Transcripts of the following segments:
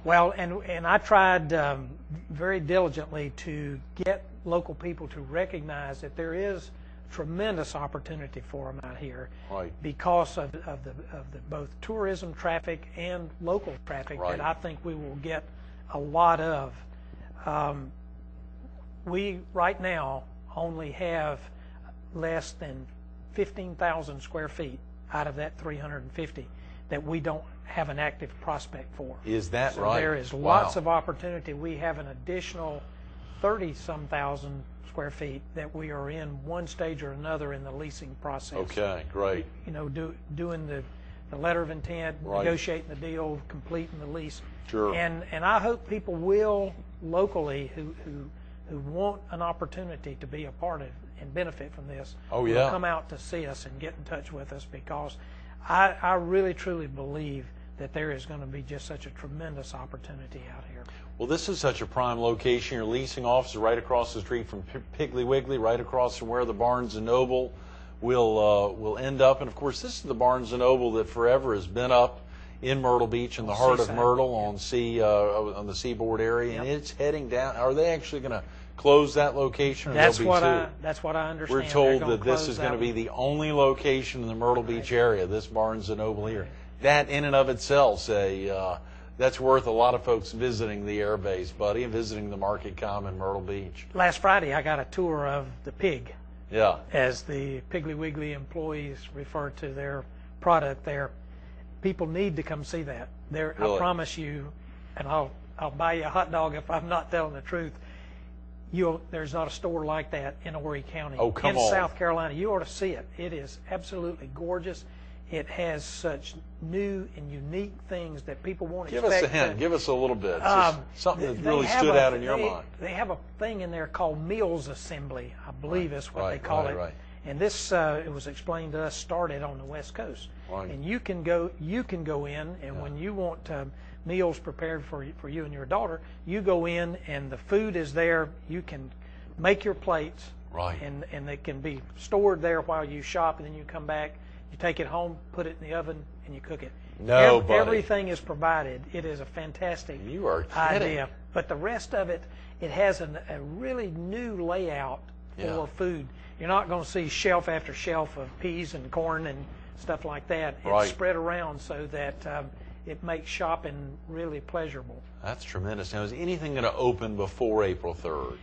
Well, and I tried very diligently to get local people to recognize that there is tremendous opportunity for them out here, right, because of the both tourism traffic and local traffic, right, that I think we will get a lot of. We right now only have less than 15,000 square feet out of that 350 that we don't have an active prospect for. Is that so right? There is lots of opportunity. We have an additional 30-some thousand square feet that we are in one stage or another in the leasing process. Okay, great. You know, doing the letter of intent, right, negotiating the deal, completing the lease. Sure. And I hope people will locally who want an opportunity to be a part of and benefit from this. Oh, will yeah. come out to see us and get in touch with us, because I really truly believe that there is going to be just such a tremendous opportunity out here. Well, this is such a prime location. Your leasing office is right across the street from Piggly Wiggly, right across from where the Barnes & Noble will end up. And, of course, this is the Barnes & Noble that forever has been up in Myrtle Beach, in the heart of Myrtle, on the seaboard area, yep, and it's heading down. Are they actually going to close that location? Or that's what I understand. We're told that this is going to be the only location in the Myrtle Beach area, this Barnes & Noble here. That in and of itself, that's worth a lot of folks visiting the air base, buddy, and visiting the Market Com in Myrtle Beach. Last Friday, I got a tour of the Pig, yeah, as the Piggly Wiggly employees refer to their product there. People need to come see that. There, really? I promise you, and I'll buy you a hot dog if I'm not telling the truth. There's not a store like that in Horry County. Oh, come on. In South Carolina. You ought to see it. It is absolutely gorgeous. It has such new and unique things that people won't expect. Give us a hint. Give us a little bit. Something that really stood out in your mind. They have a thing in there called Meals Assembly, I believe is what they call it. Right. And this, it was explained to us, started on the West Coast. Right. And you can go in, and when you want meals prepared for you and your daughter, you go in, and the food is there. You can make your plates, right, and they can be stored there while you shop, and then you come back. You take it home, put it in the oven, and you cook it. No, everything is provided. It is a fantastic idea. But the rest of it, it has a really new layout for food. You're not going to see shelf after shelf of peas and corn and stuff like that. It's spread around so that it makes shopping really pleasurable. That's tremendous. Now, is anything going to open before April 3rd?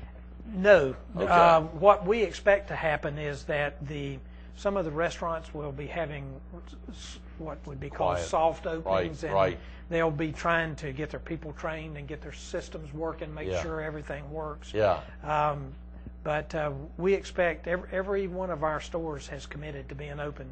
No. Okay. What we expect to happen is that some of the restaurants will be having what would be called soft openings, and they'll be trying to get their people trained and get their systems working, make sure everything works. Yeah. But we expect every one of our stores has committed to being open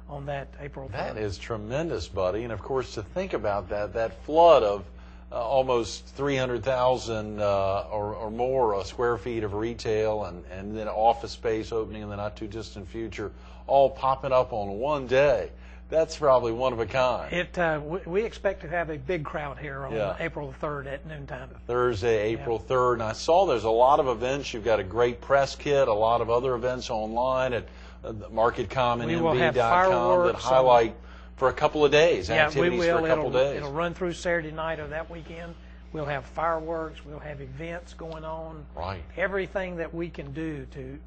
on that April 3rd. That is tremendous, buddy. And, of course, to think about that flood of almost 300,000 or more square feet of retail and then office space opening in the not-too-distant future, all popping up on one day. That's probably one of a kind. We expect to have a big crowd here on April 3rd at noontime. Thursday, April 3rd. And I saw there's a lot of events. You've got a great press kit, a lot of other events online at MarketCom and MB.com that highlight for a couple of days, activities for a couple of days. It'll run through Saturday night of that weekend. We'll have fireworks. We'll have events going on. Right. Everything that we can do to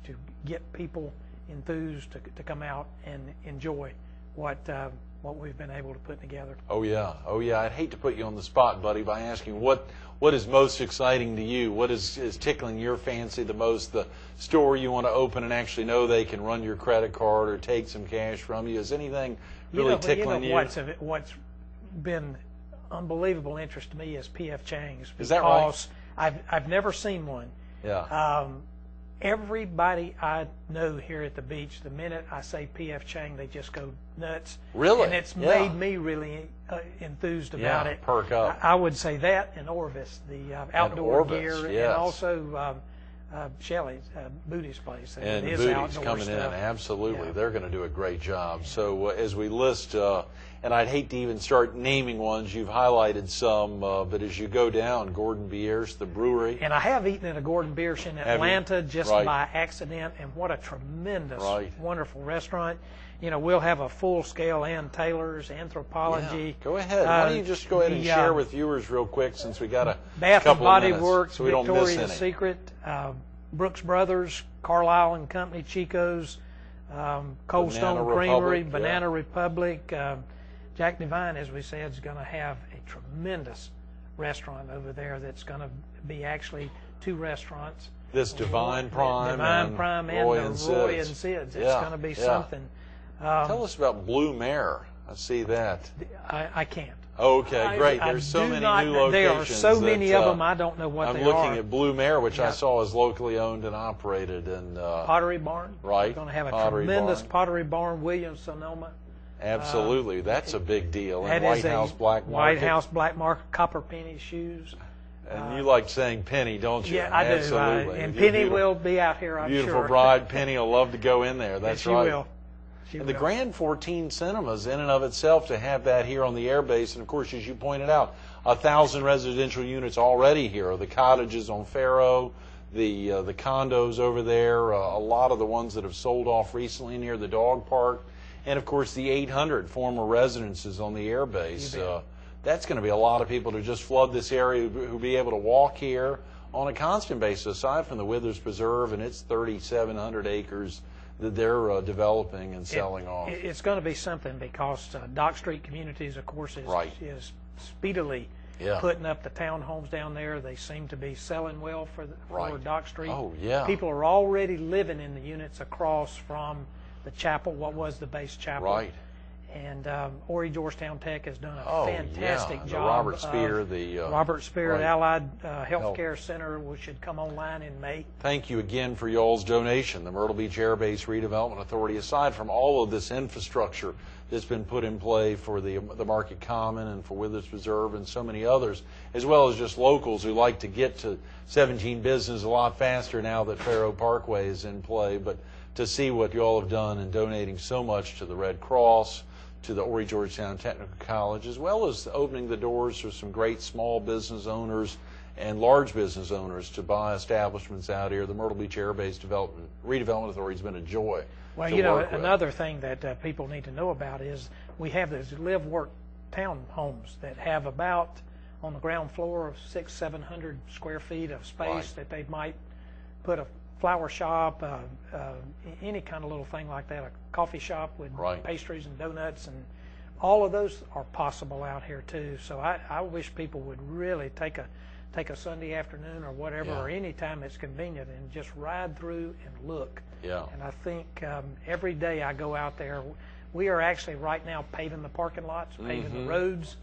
get people enthused to come out and enjoy what we've been able to put together. Oh yeah. I'd hate to put you on the spot, buddy, by asking what is most exciting to you? What is tickling your fancy the most? The store you want to open and actually know they can run your credit card or take some cash from you? Is anything really tickling you? What's been unbelievable interest to me is P.F. Chang's. Is that right? I've never seen one. Yeah. Everybody I know here at the beach, the minute I say P.F. Chang, they just go nuts. Really? And it's made me really enthused about it. Perk up. I would say that and Orvis, the outdoor gear, and also Shelley's, Booty's place. And Booty's coming in, absolutely. They're going to do a great job. So as we list, and I'd hate to even start naming ones, you've highlighted some, but as you go down, Gordon Bierce, the brewery. And I have eaten at a Gordon Bierce in Atlanta just by accident, and what a tremendous, wonderful restaurant. you know, we'll have a full-scale Ann Taylor's anthropology. Yeah. Go ahead. Why don't you just go ahead and share with viewers real quick, since we got a Bath couple and Body of minutes, Works, so we don't miss Victoria's any. Secret, Brooks Brothers, Carlisle and Company, Chico's, Cold Stone Creamery, Banana Republic. Jack Devine, as we said, is going to have a tremendous restaurant over there that's going to be actually 2 restaurants. This Divine Prime and Roy and Sid's. It's going to be something. Tell us about Blue Mare. I see that. I can't. Okay, great. There's so many new locations. There are so many of them, I don't know what they are. I'm looking at Blue Mare, which I saw is locally owned and operated. And Pottery Barn. Right. We're going to have a tremendous Pottery Barn, Williams-Sonoma. Absolutely. That's a big deal. And White House Black Market. White House Black Market, Copper Penny Shoes. And you like saying Penny, don't you? Yeah, I do. Absolutely. And Penny will be out here, I'm sure. Beautiful bride. Penny will love to go in there. That's right. She will. And the Grand 14 Cinemas, in and of itself, to have that here on the air base, and of course, as you pointed out, 1,000 residential units already here. The cottages on Faro, the condos over there, a lot of the ones that have sold off recently near the dog park, and of course the 800 former residences on the air base. That's going to be a lot of people to just flood this area who'll be able to walk here on a constant basis, aside from the Withers Preserve and its 3,700 acres that they're developing and selling off. It's going to be something, because Dock Street Communities, of course, is speedily putting up the townhomes down there. They seem to be selling well for Dock Street. Oh, yeah. People are already living in the units across from the chapel, what was the base chapel. Right. And Horry Georgetown Tech has done a fantastic job. The Robert Spear, Robert Spear Allied Healthcare Center, which should come online in May. Thank you again for y'all's donation. The Myrtle Beach Air Base Redevelopment Authority, aside from all of this infrastructure that's been put in play for the Market Common and for Withers Preserve and so many others, as well as just locals who like to get to 17 Business a lot faster now that Faro Parkway is in play, but to see what y'all have done in donating so much to the Red Cross, to the Horry Georgetown Technical College, as well as opening the doors for some great small business owners and large business owners to buy establishments out here. The Myrtle Beach Air Base Redevelopment Authority has been a joy. Well, you know, another thing that people need to know about is we have these live-work townhomes that have about, on the ground floor, of 600-700 square feet of space that they might put a flower shop, any kind of little thing like that, a coffee shop with pastries and donuts, and all of those are possible out here too. So I wish people would really take a Sunday afternoon or whatever, or any time that's convenient, and just ride through and look. And I think every day I go out there, we are actually right now paving the parking lots, paving the roads.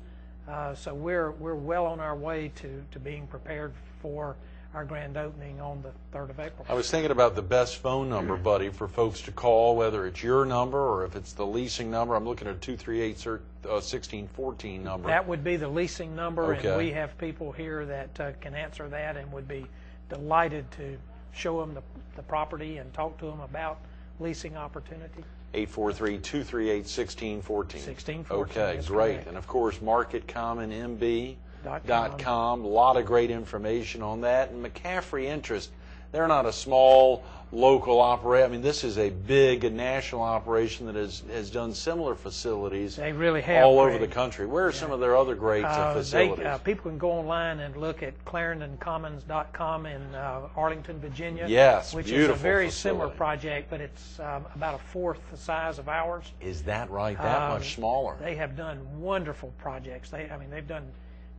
So we're well on our way to being prepared for our grand opening on the 3rd of April. I was thinking about the best phone number, buddy, for folks to call, whether it's your number or if it's the leasing number. I'm looking at a 238-1614 number. That would be the leasing number, and we have people here that can answer that and would be delighted to show them the property and talk to them about leasing opportunity. 843-238-1614. 1614. Okay, great. Correct. And of course, MarketCommonMB.com. A lot of great information on that. And McCaffrey Interest, they're not a small local operation. I mean, this is a big national operation that has done similar facilities. They really have, all over the country. Where are some of their other great facilities? People can go online and look at ClarendonCommons.com in Arlington, Virginia. Yes, which beautiful is a very facility. similar project, but it's about a fourth the size of ours. Is that right? That much smaller? They have done wonderful projects. They've done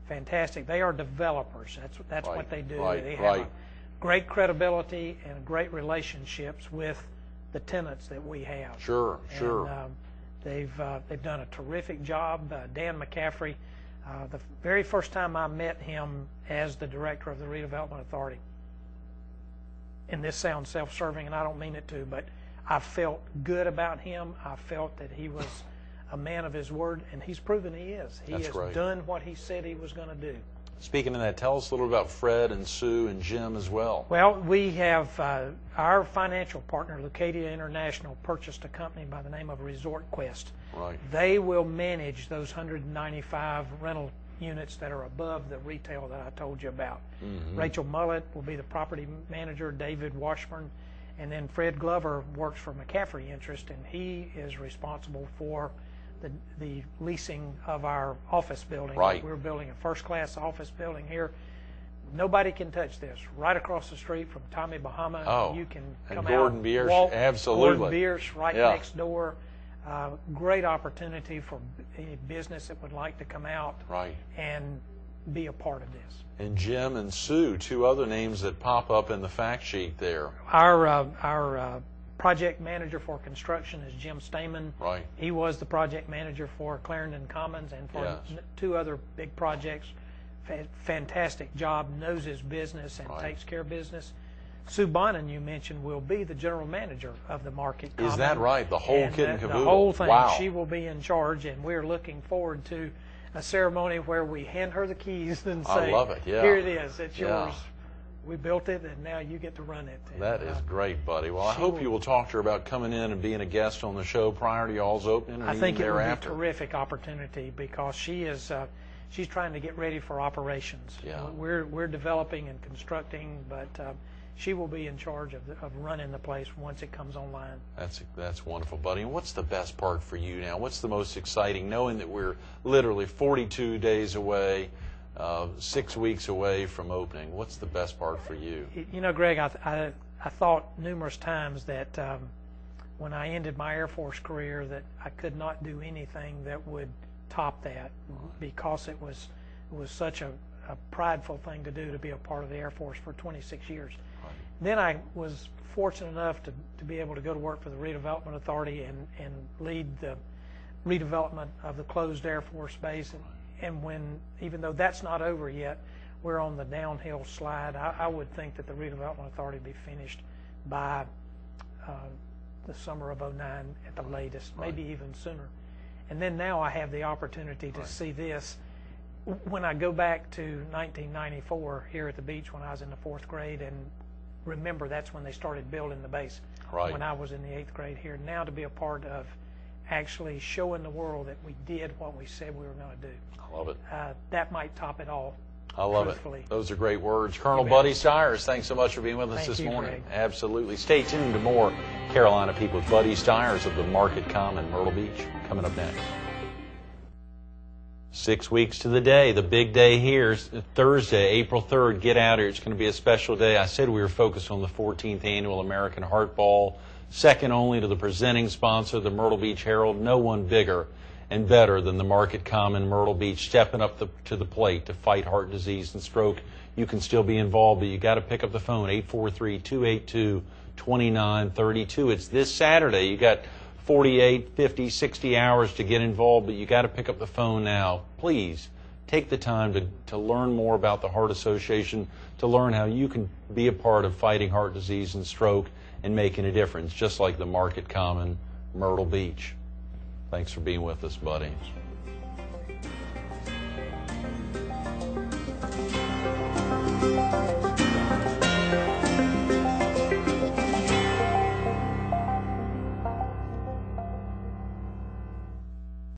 fantastic. They are developers. That's what they do. They have great credibility and great relationships with the tenants that we have. Sure. They've done a terrific job. Dan McCaffrey, the very first time I met him as the director of the Redevelopment Authority, and this sounds self-serving, and I don't mean it to, but I felt good about him. I felt that he was a man of his word, and he's proven he is. He has done what he said he was going to do. Speaking of that, tell us a little about Fred and Sue and Jim as well. Well, we have our financial partner, Leucadia International, purchased a company by the name of Resort Quest. Right. They will manage those 195 rental units that are above the retail that I told you about. Rachel Mullett will be the property manager, David Washburn, And then Fred Glover works for McCaffrey Interest, and he is responsible for the leasing of our office building. Right. We're building a first-class office building here. Nobody can touch this. Right across the street from Tommy Bahama, you can come and Gordon out, Bierce, walk. absolutely. Gordon Bierce right next door. Great opportunity for any business that would like to come out and be a part of this. And Jim and Sue, two other names that pop up in the fact sheet there. Our project manager for construction is Jim Stamen. Right. He was the project manager for Clarendon Commons and for two other big projects. Fantastic job, knows his business and takes care of business. Sue Bonin, you mentioned, will be the general manager of the Market Common. Is that right? The whole kit and caboodle? The whole thing. Wow. She will be in charge, and we're looking forward to a ceremony where we hand her the keys and say, I love it. Yeah. Here it is. It's yours. We built it, and now you get to run it. That is great, buddy. Well, I hope you will talk to her about coming in and being a guest on the show prior to y'all's opening and I think it thereafter. would be a terrific opportunity because she is she's trying to get ready for operations. Yeah. We're developing and constructing, but she will be in charge of running the place once it comes online. That's wonderful, buddy. And what's the best part for you now? What's the most exciting, knowing that we're literally 42 days away, 6 weeks away from opening? What's the best part for you? You know, Greg, I thought numerous times that when I ended my Air Force career that I could not do anything that would top that because it was such a prideful thing to do, to be a part of the Air Force for 26 years. Then I was fortunate enough to be able to go to work for the Redevelopment Authority and lead the redevelopment of the closed Air Force Base. And even though that's not over yet, we're on the downhill slide. I would think that the Redevelopment Authority would be finished by the summer of '09 at the latest, maybe even sooner. And then now I have the opportunity to see this. When I go back to 1994 here at the beach when I was in the 4th grade, and remember that's when they started building the base when I was in the 8th grade here. Now to be a part of actually showing the world that we did what we said we were going to do. I love it. That might top it all. I love it. Those are great words. Colonel Buddy Styers, thanks so much for being with us this morning. Greg. Absolutely. Stay tuned to more Carolina People with Buddy Styers of the Market Common, Myrtle Beach, coming up next. 6 weeks to the day, the big day here, Thursday, April 3rd. Get out here. It's going to be a special day. I said we were focused on the 14th Annual American Heart Ball, second only to the presenting sponsor, the Myrtle Beach Herald. No one bigger and better than the Market Common, Myrtle Beach, stepping up to the plate to fight heart disease and stroke. You can still be involved, but you got to pick up the phone, 843-282-2932. It's this Saturday. You got 48, 50, 60 hours to get involved, but you got to pick up the phone now. Please take the time to learn more about the Heart Association, to learn how you can be a part of fighting heart disease and stroke and making a difference, just like the Market Common, Myrtle Beach. Thanks for being with us, buddy.